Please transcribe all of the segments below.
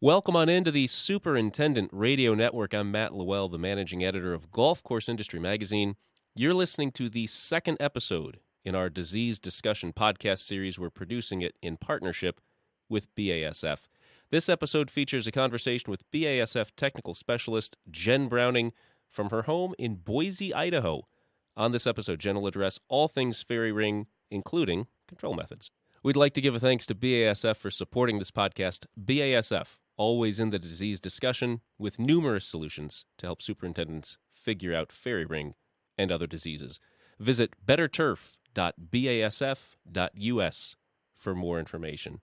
Welcome on into the Superintendent Radio Network. I'm Matt Lowell, the managing editor of Golf Course Industry Magazine. You're listening to the second episode in our disease discussion podcast series. We're producing it in partnership with BASF. This episode features a conversation with BASF technical specialist Jen Browning from her home in Boise, Idaho. On this episode, Jen will address all things fairy ring, including control methods. We'd like to give a thanks to BASF for supporting this podcast. BASF, always in the disease discussion, with numerous solutions to help superintendents figure out fairy ring and other diseases. Visit betterturf.basf.us for more information.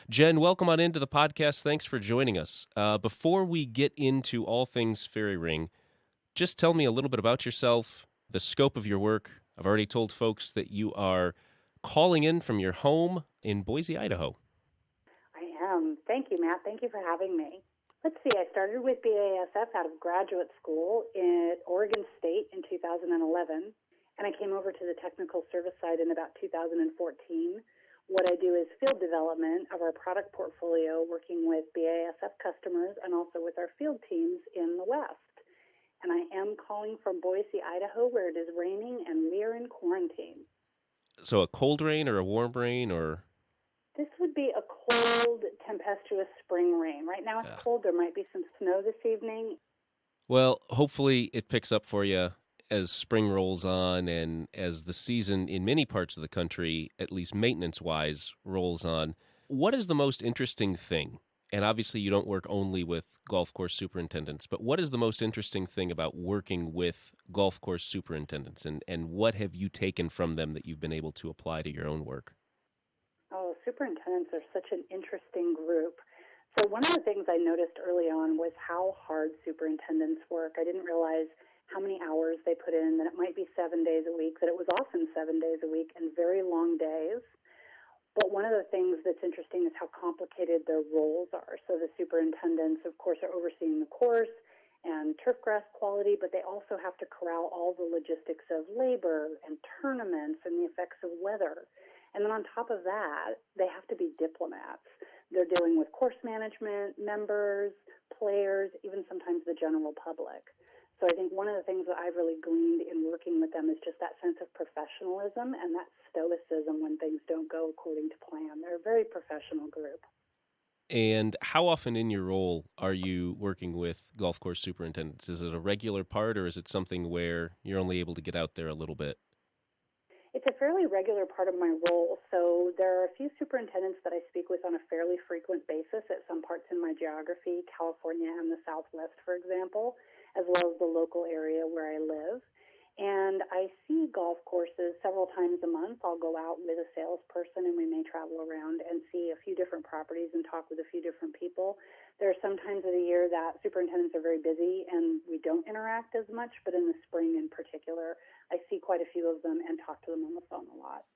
Jen, welcome on into the podcast. Thanks for joining us. Before we get into all things fairy ring, just tell me a little bit about yourself, the scope of your work. I've already told folks that you are calling in from your home in Boise, Idaho. I am. Thank you, Matt. Thank you for having me. Let's see, I started with BASF out of graduate school at Oregon State in 2011, and I came over to the technical service side in about 2014. What I do is field development of our product portfolio, working with BASF customers and also with our field teams in the West. And I am calling from Boise, Idaho, where it is raining and we are in quarantine. So a cold rain or a warm rain or? This would be a cold, tempestuous spring rain. Right now it's cold. There might be some snow this evening. Well, hopefully it picks up for you as spring rolls on and as the season in many parts of the country, at least maintenance-wise, rolls on. What is the most interesting thing? And obviously you don't work only with golf course superintendents, but what is the most interesting thing about working with golf course superintendents, and what have you taken from them that you've been able to apply to your own work? Oh, superintendents are such an interesting group. So one of the things I noticed early on was how hard superintendents work. I didn't realize how many hours they put in, that it might be 7 days a week, that it was often 7 days a week and very long days. But one of the things that's interesting is how complicated their roles are. So the superintendents, of course, are overseeing the course and turf grass quality, but they also have to corral all the logistics of labor and tournaments and the effects of weather. And then on top of that, they have to be diplomats. They're dealing with course management, members, players, even sometimes the general public. So I think one of the things that I've really gleaned in working with them is just that sense of professionalism and that stoicism when things don't go according to plan. They're a very professional group. And how often in your role are you working with golf course superintendents? Is it a regular part, or is it something where you're only able to get out there a little bit? It's a fairly regular part of my role. So there are a few superintendents that I speak with on a fairly frequent basis at some parts in my geography, California and the Southwest, for example, as well as the local area where I live. And I see golf courses several times a month. I'll go out with a salesperson and we may travel around and see a few different properties and talk with a few different people. There are some times of the year that superintendents are very busy and we don't interact as much, but in the spring in particular, I see quite a few of them and talk to them on the phone a lot.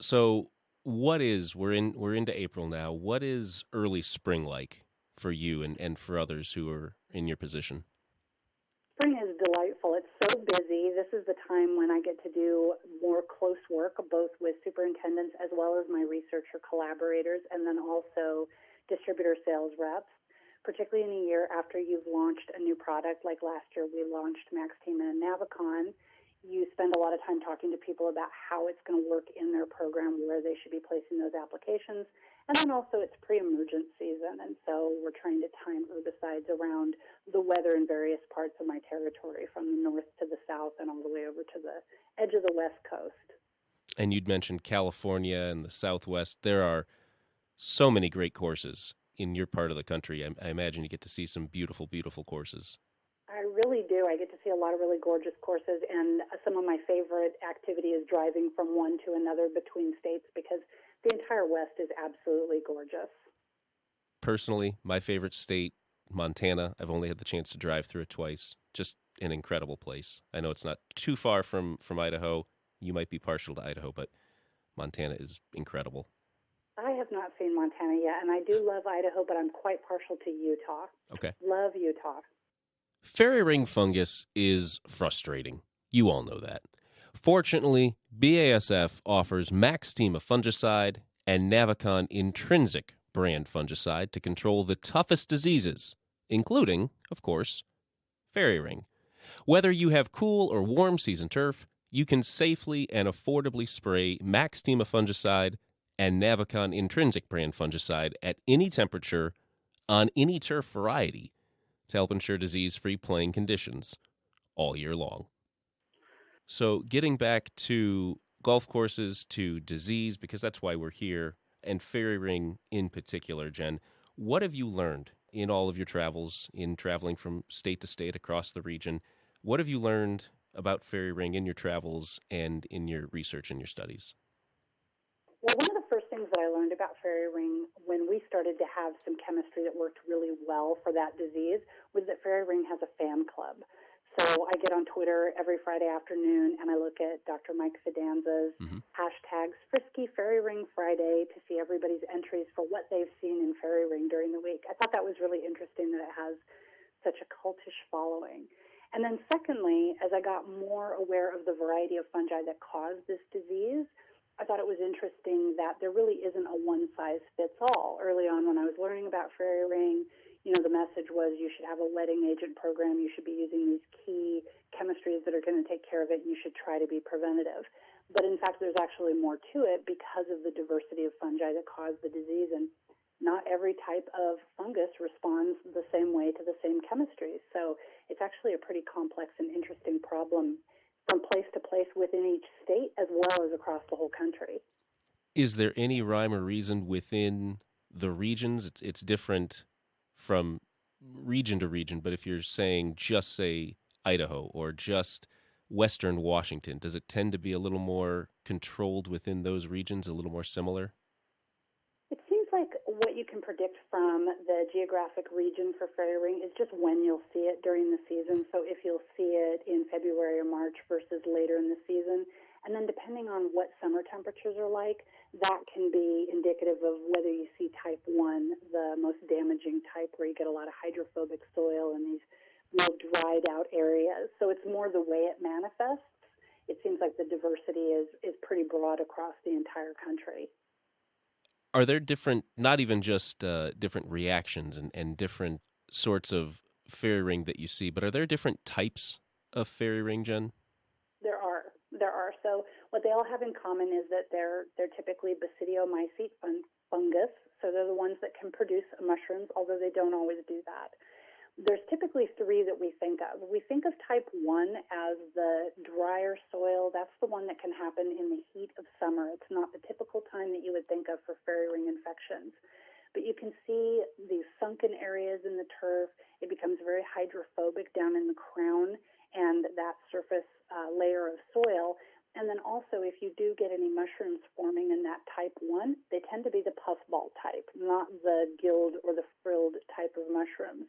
So we're into April now. What is early spring like for you and for others who are in your position? Spring is delightful. It's so busy. This is the time when I get to do more close work, both with superintendents as well as my researcher collaborators, and then also distributor sales reps, particularly in a year after you've launched a new product. Like last year, we launched MaxTeam and Navicon. You spend a lot of time talking to people about how it's going to work in their program, where they should be placing those applications. And then also it's pre-emergent season, and so we're trying to time herbicides around the weather in various parts of my territory, from the north to the south and all the way over to the edge of the West Coast. And you'd mentioned California and the Southwest. There are so many great courses in your part of the country. I imagine you get to see some beautiful, beautiful courses. I really do. I get to see a lot of really gorgeous courses, and some of my favorite activity is driving from one to another between states, because the entire West is absolutely gorgeous. Personally, my favorite state, Montana. I've only had the chance to drive through it twice. Just an incredible place. I know it's not too far from Idaho. You might be partial to Idaho, but Montana is incredible. I have not seen Montana yet, and I do love Idaho, but I'm quite partial to Utah. Okay. Love Utah. Fairy ring fungus is frustrating. You all know that. Fortunately, BASF offers MaxTeam, a fungicide, and Navicon Intrinsic brand fungicide to control the toughest diseases, including, of course, fairy ring. Whether you have cool or warm season turf, you can safely and affordably spray Maxtima fungicide and Navicon Intrinsic brand fungicide at any temperature on any turf variety to help ensure disease-free playing conditions all year long. So getting back to golf courses, to disease, because that's why we're here, and fairy ring in particular, Jen, what have you learned in all of your travels, in traveling from state to state across the region? What have you learned about fairy ring in your travels and in your research and your studies? Well, one of the first things that I learned about fairy ring when we started to have some chemistry that worked really well for that disease was that fairy ring has a fan club. So I get on Twitter every Friday afternoon and I look at Dr. Mike Fidanza's hashtags Frisky Fairy Ring Friday to see everybody's entries for what they've seen in fairy ring during the week. I thought that was really interesting that it has such a cultish following. And then secondly, as I got more aware of the variety of fungi that cause this disease, I thought it was interesting that there really isn't a one-size-fits-all. Early on when I was learning about fairy ring, the message was you should have a wetting agent program, you should be using these key chemistries that are going to take care of it, and you should try to be preventative. But in fact, there's actually more to it because of the diversity of fungi that cause the disease, and not every type of fungus responds the same way to the same chemistries. So it's actually a pretty complex and interesting problem from place to place within each state as well as across the whole country. Is there any rhyme or reason within the regions? It's different from region to region, but if you're saying just, say, Idaho or just Western Washington, does it tend to be a little more controlled within those regions, a little more similar? It seems like what you can predict from the geographic region for fairy ring is just when you'll see it during the season. So if you'll see it in February or March versus later in the season. And then depending on what summer temperatures are like, that can be indicative of whether you see type 1, the most damaging type where you get a lot of hydrophobic soil and these real dried out areas. So it's more the way it manifests. It seems like the diversity is pretty broad across the entire country. Are there different, not even just different reactions and different sorts of fairy ring that you see, but are there different types of fairy ring, Jen? There are. So what they all have in common is that they're typically basidiomycete fungus. So they're the ones that can produce mushrooms, although they don't always do that. There's typically three that we think of. We think of type 1 as the drier soil. That's the one that can happen in the heat of summer. It's not the typical time that you would think of for fairy ring infections. But you can see these sunken areas in the turf. It becomes very hydrophobic down in the crown and that surface layer of soil. And then also, if you do get any mushrooms forming in that type 1, they tend to be the puffball type, not the gilled or the frilled type of mushrooms.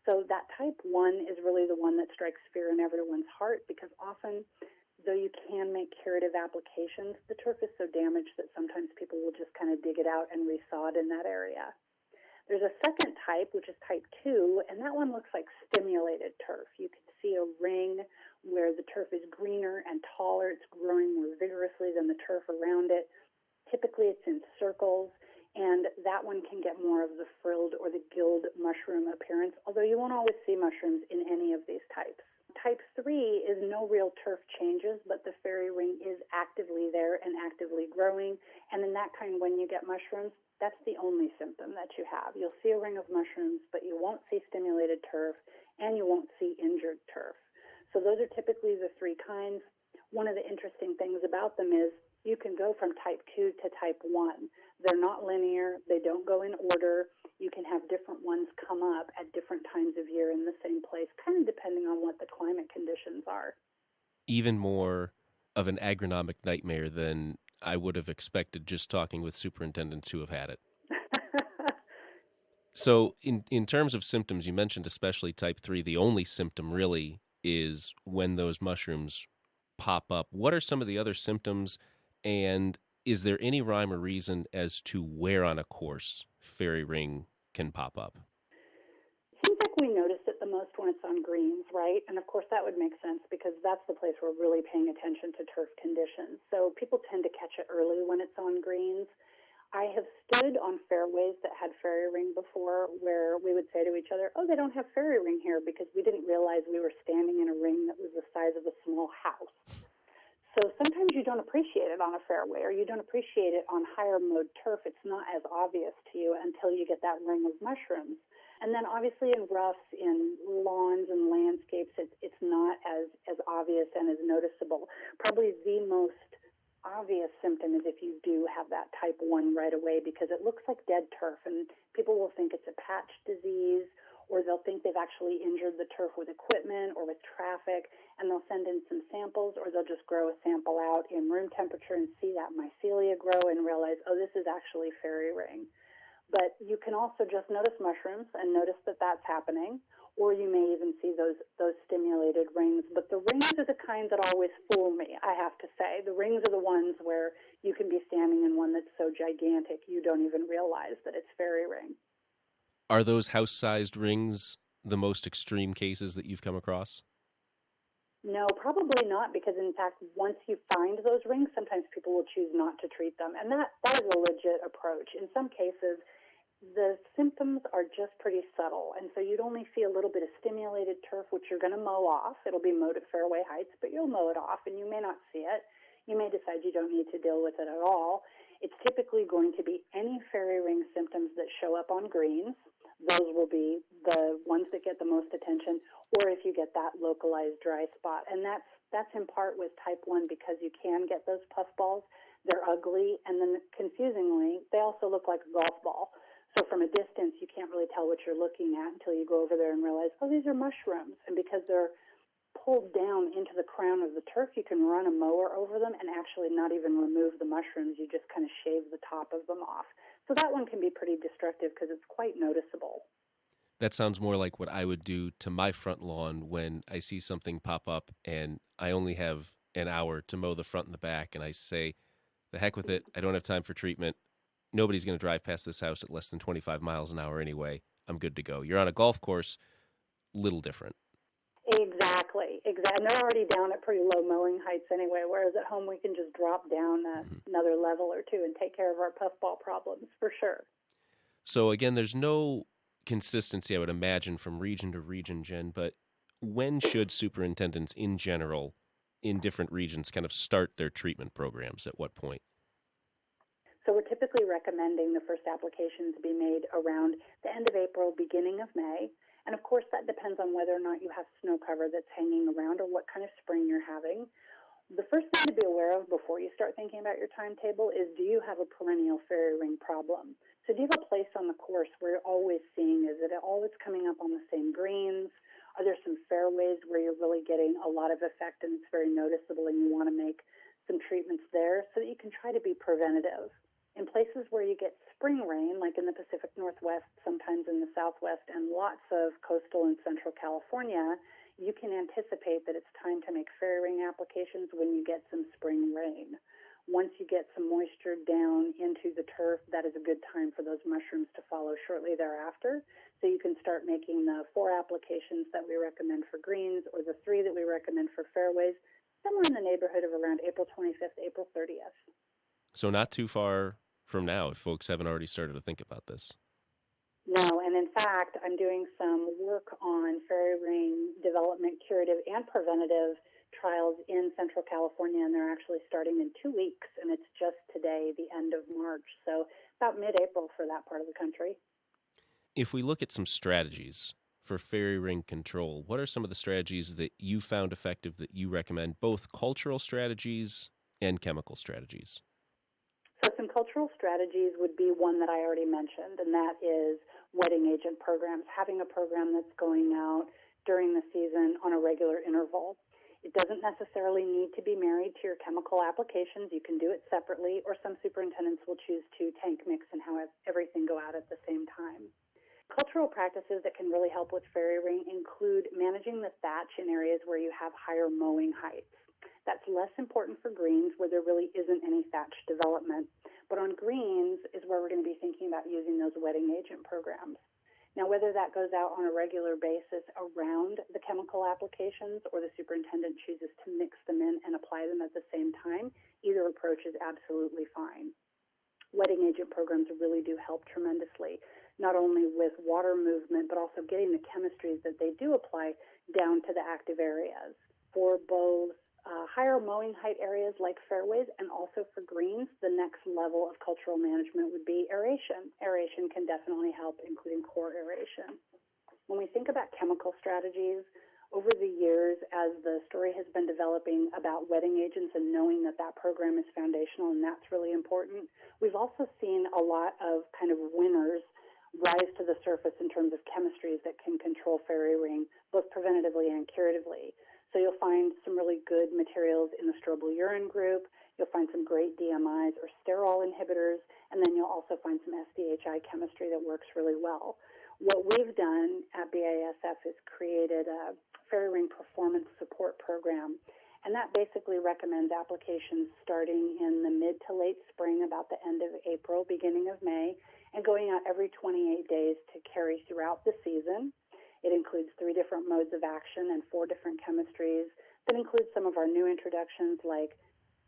So that type 1 is really the one that strikes fear in everyone's heart because often, though you can make curative applications, the turf is so damaged that sometimes people will just kind of dig it out and resod in that area. There's a second type, which is type 2, and that one looks like stimulated turf. You can see a ring where the turf is greener and taller. It's growing more vigorously than the turf around it. Typically, it's in circles. And that one can get more of the frilled or the gilled mushroom appearance, although you won't always see mushrooms in any of these types. Type 3 is no real turf changes, but the fairy ring is actively there and actively growing. And in that kind, when you get mushrooms, that's the only symptom that you have. You'll see a ring of mushrooms, but you won't see stimulated turf, and you won't see injured turf. So those are typically the three kinds. One of the interesting things about them is you can go from type 2 to type 1. They're not linear. They don't go in order. You can have different ones come up at different times of year in the same place, kind of depending on what the climate conditions are. Even more of an agronomic nightmare than I would have expected just talking with superintendents who have had it. So in terms of symptoms, you mentioned especially type 3, the only symptom really is when those mushrooms pop up. What are some of the other symptoms, and is there any rhyme or reason as to where on a course fairy ring can pop up? It seems like we notice it the most when it's on greens, right? And of course that would make sense because that's the place we're really paying attention to turf conditions. So people tend to catch it early when it's on greens. I have stood on fairways that had fairy ring before where we would say to each other, oh, they don't have fairy ring here because we didn't realize we were standing in a ring that was the size of a small house. So sometimes you don't appreciate it on a fairway or you don't appreciate it on higher mode turf. It's not as obvious to you until you get that ring of mushrooms. And then obviously in roughs, in lawns and landscapes, it's not as obvious and as noticeable. Probably the most obvious symptom is if you do have that type 1 right away because it looks like dead turf and people will think it's a patch disease or they'll think they've actually injured the turf with equipment or with traffic and they'll send in some samples or they'll just grow a sample out in room temperature and see that mycelia grow and realize, oh, this is actually fairy ring. But you can also just notice mushrooms and notice that that's happening, or you may even see those stimulated rings. But the rings are the kind that always fool me, I have to say. The rings are the ones where you can be standing in one that's so gigantic you don't even realize that it's fairy ring. Are those house-sized rings the most extreme cases that you've come across? No, probably not, because in fact, once you find those rings, sometimes people will choose not to treat them. And that is a legit approach. In some cases, the symptoms are just pretty subtle. And so you'd only see a little bit of stimulated turf, which you're going to mow off. It'll be mowed at fairway heights, but you'll mow it off and you may not see it. You may decide you don't need to deal with it at all. It's typically going to be any fairy ring symptoms that show up on greens. Those will be the ones that get the most attention, or if you get that localized dry spot. And that's in part with type 1 because you can get those puffballs. They're ugly, and then confusingly, they also look like a golf ball. So from a distance, you can't really tell what you're looking at until you go over there and realize, oh, these are mushrooms. And because they're pulled down into the crown of the turf, you can run a mower over them and actually not even remove the mushrooms. You just kind of shave the top of them off. So that one can be pretty destructive because it's quite noticeable. That sounds more like what I would do to my front lawn when I see something pop up and I only have an hour to mow the front and the back, and I say, the heck with it, I don't have time for treatment. Nobody's going to drive past this house at less than 25 miles an hour anyway. I'm good to go. You're on a golf course, little different. Exactly. And they're already down at pretty low mowing heights anyway, whereas at home we can just drop down another level or two and take care of our puffball problems for sure. So again, there's no consistency, I would imagine, from region to region, Jen, but when should superintendents in general in different regions kind of start their treatment programs? At what point? So we're typically recommending the first applications be made around the end of April, beginning of May. And of course, that depends on whether or not you have snow cover that's hanging around or what kind of spring you're having. The first thing to be aware of before you start thinking about your timetable is, do you have a perennial fairy ring problem? So do you have a place on the course where you're always seeing, is it always coming up on the same greens? Are there some fairways where you're really getting a lot of effect and it's very noticeable and you want to make some treatments there so that you can try to be preventative? In places where you get spring rain, like in the Pacific Northwest, sometimes in the Southwest, and lots of coastal and central California, you can anticipate that it's time to make fairy ring applications when you get some spring rain. Once you get some moisture down into the turf, that is a good time for those mushrooms to follow shortly thereafter. So you can start making the 4 applications that we recommend for greens or the 3 that we recommend for fairways, somewhere in the neighborhood of around April 25th, April 30th. So not too far from now, if folks haven't already started to think about this. No, and in fact, I'm doing some work on fairy ring development, curative, and preventative trials in Central California, and they're actually starting in 2 weeks, and it's just today, the end of March, so about mid-April for that part of the country. If we look at some strategies for fairy ring control, what are some of the strategies that you found effective that you recommend, both cultural strategies and chemical strategies? So some cultural strategies would be one that I already mentioned, and that is wetting agent programs, having a program that's going out during the season on a regular interval. It doesn't necessarily need to be married to your chemical applications. You can do it separately, or some superintendents will choose to tank mix and have everything go out at the same time. Cultural practices that can really help with fairy ring include managing the thatch in areas where you have higher mowing heights. That's less important for greens where there really isn't any thatch development. But on greens is where we're going to be thinking about using those wetting agent programs. Now, whether that goes out on a regular basis around the chemical applications or the superintendent chooses to mix them in and apply them at the same time, either approach is absolutely fine. wetting agent programs really do help tremendously, not only with water movement, but also getting the chemistries that they do apply down to the active areas. For both higher mowing height areas like fairways and also for greens, the next level of cultural management would be aeration. Aeration can definitely help, including core aeration. When we think about chemical strategies, over the years, as the story has been developing about wetting agents and knowing that that program is foundational and that's really important, we've also seen a lot of kind of winners rise to the surface in terms of chemistries that can control fairy ring, both preventatively and curatively. So you'll find some really good materials in the strobel urine group. You'll find some great DMIs or sterol inhibitors, and then you'll also find some SDHI chemistry that works really well. What we've done at BASF is created a fairy ring performance support program, and that basically recommends applications starting in the mid to late spring, about the end of April, beginning of May, and going out every 28 days to carry throughout the season. It includes 3 different modes of action and 4 different chemistries. That includes some of our new introductions like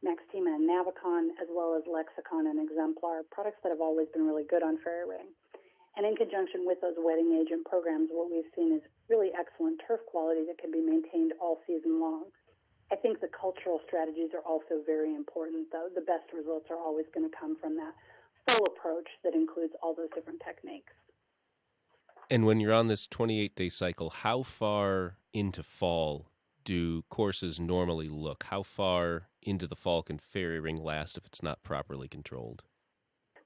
Maxtima and Navicon, as well as Lexicon and Exemplar, products that have always been really good on fairy ring. And in conjunction with those wetting agent programs, what we've seen is really excellent turf quality that can be maintained all season long. I think the cultural strategies are also very important, though. The best results are always going to come from that full approach that includes all those different techniques. And when you're on this 28-day cycle, how far into fall do courses normally look? How far into the fall can fairy ring last if it's not properly controlled?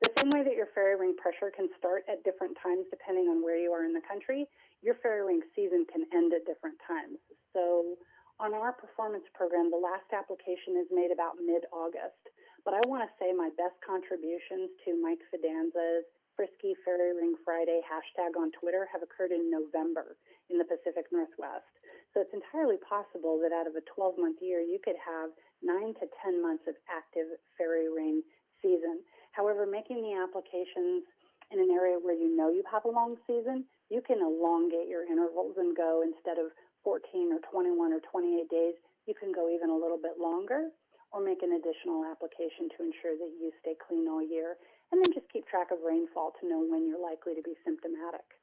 The same way that your fairy ring pressure can start at different times depending on where you are in the country, your fairy ring season can end at different times. So on our performance program, the last application is made about mid-August. But I want to say my best contributions to Mike Fidanza's Frisky Fairy Ring Friday hashtag on Twitter have occurred in November in the Pacific Northwest. So it's entirely possible that out of a 12-month year, you could have 9 to 10 months of active fairy ring season. However, making the applications in an area where you know you have a long season, you can elongate your intervals and go, instead of 14 or 21 or 28 days, you can go even a little bit longer, or make an additional application to ensure that you stay clean all year, and then just keep track of rainfall to know when you're likely to be symptomatic.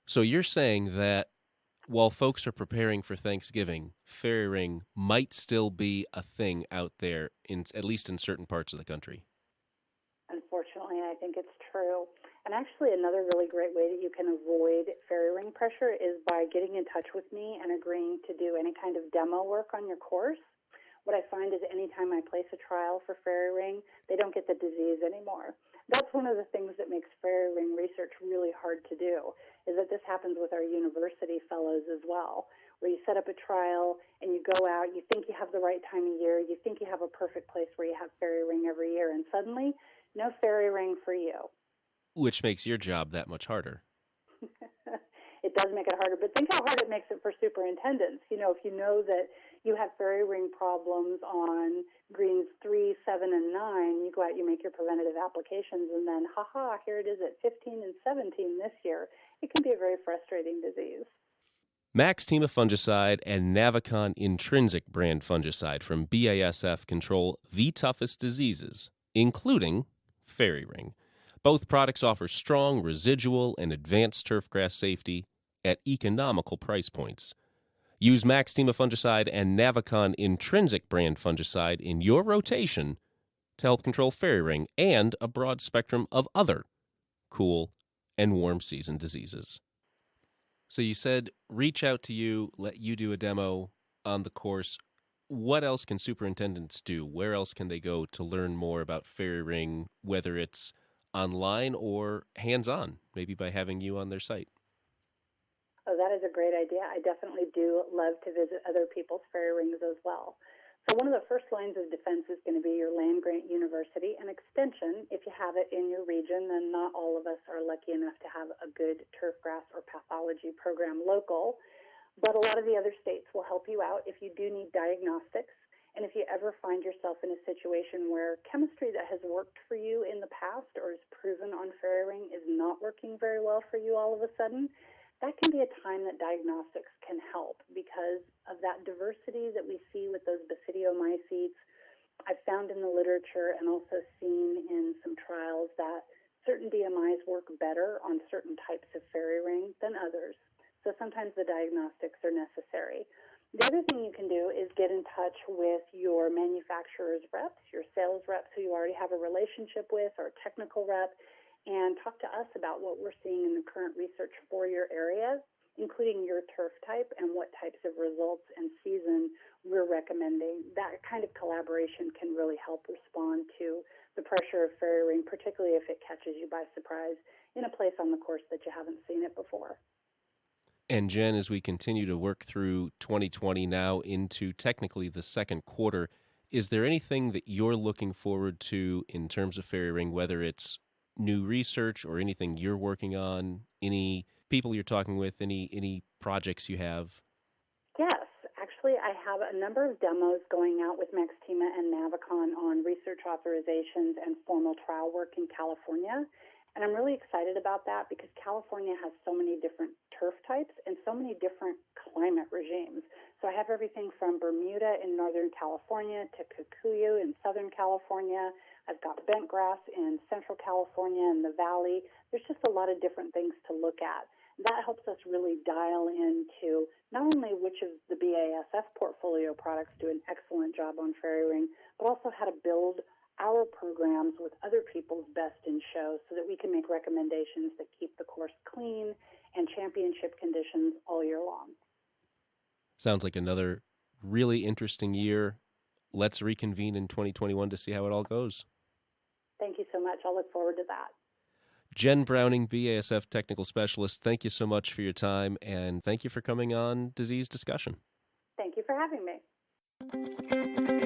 So you're saying that while folks are preparing for Thanksgiving, fairy ring might still be a thing out there, at least in certain parts of the country. Unfortunately, I think it's true. And actually, another really great way that you can avoid fairy ring pressure is by getting in touch with me and agreeing to do any kind of demo work on your course. What I find is anytime I place a trial for fairy ring, they don't get the disease anymore. That's one of the things that makes fairy ring research really hard to do, is that this happens with our university fellows as well, where you set up a trial and you go out, you think you have the right time of year, you think you have a perfect place where you have fairy ring every year, and suddenly, no fairy ring for you. Which makes your job that much harder. It does make it harder, but think how hard it makes it for superintendents. You know, if you know that you have fairy ring problems on greens 3, 7, and 9, you go out, you make your preventative applications, and then, here it is at 15 and 17 this year. It can be a very frustrating disease. Maxtima fungicide and Navicon intrinsic brand fungicide from BASF control the toughest diseases, including fairy ring. Both products offer strong residual and advanced turfgrass safety at economical price points. Use Maxtima fungicide and Navicon intrinsic brand fungicide in your rotation to help control fairy ring and a broad spectrum of other cool and warm season diseases. So you said reach out to you, let you do a demo on the course. What else can superintendents do? Where else can they go to learn more about fairy ring, whether it's online or hands-on, maybe by having you on their site? Oh, that is a great idea. I definitely do love to visit other people's fairy rings as well. So one of the first lines of defense is going to be your land-grant university and extension. If you have it in your region, then not all of us are lucky enough to have a good turfgrass or pathology program local. But a lot of the other states will help you out if you do need diagnostics. And if you ever find yourself in a situation where chemistry that has worked for you in the past or is proven on fairy ring is not working very well for you all of a sudden, that can be a time that diagnostics can help because of that diversity that we see with those basidiomycetes. I've found in the literature and also seen in some trials that certain DMIs work better on certain types of fairy ring than others. So sometimes the diagnostics are necessary. The other thing you can do is get in touch with your manufacturer's reps, your sales reps who you already have a relationship with, or a technical rep, and talk to us about what we're seeing in the current research for your area, including your turf type and what types of results and season we're recommending. That kind of collaboration can really help respond to the pressure of fairy ring, particularly if it catches you by surprise in a place on the course that you haven't seen it before. And Jen, as we continue to work through 2020 now into technically the second quarter, is there anything that you're looking forward to in terms of fairy ring, whether it's new research or anything you're working on, any people you're talking with, any projects you have? Yes, actually, I have a number of demos going out with Maxtima and Navicon on research authorizations and formal trial work in California. And I'm really excited about that because California has so many different turf types and so many different climate regimes. So I have everything from Bermuda in Northern California to Kikuyu in Southern California. I've got bent grass in Central California and the Valley. There's just a lot of different things to look at. That helps us really dial into not only which of the BASF portfolio products do an excellent job on fairy ring, but also how to build our programs with other people's best in show so that we can make recommendations that keep the course clean and championship conditions all year long. Sounds like another really interesting year. Let's reconvene in 2021 to see how it all goes. Thank you so much. I'll look forward to that. Jen Browning, BASF Technical Specialist, thank you so much for your time, and thank you for coming on Disease Discussion. Thank you for having me.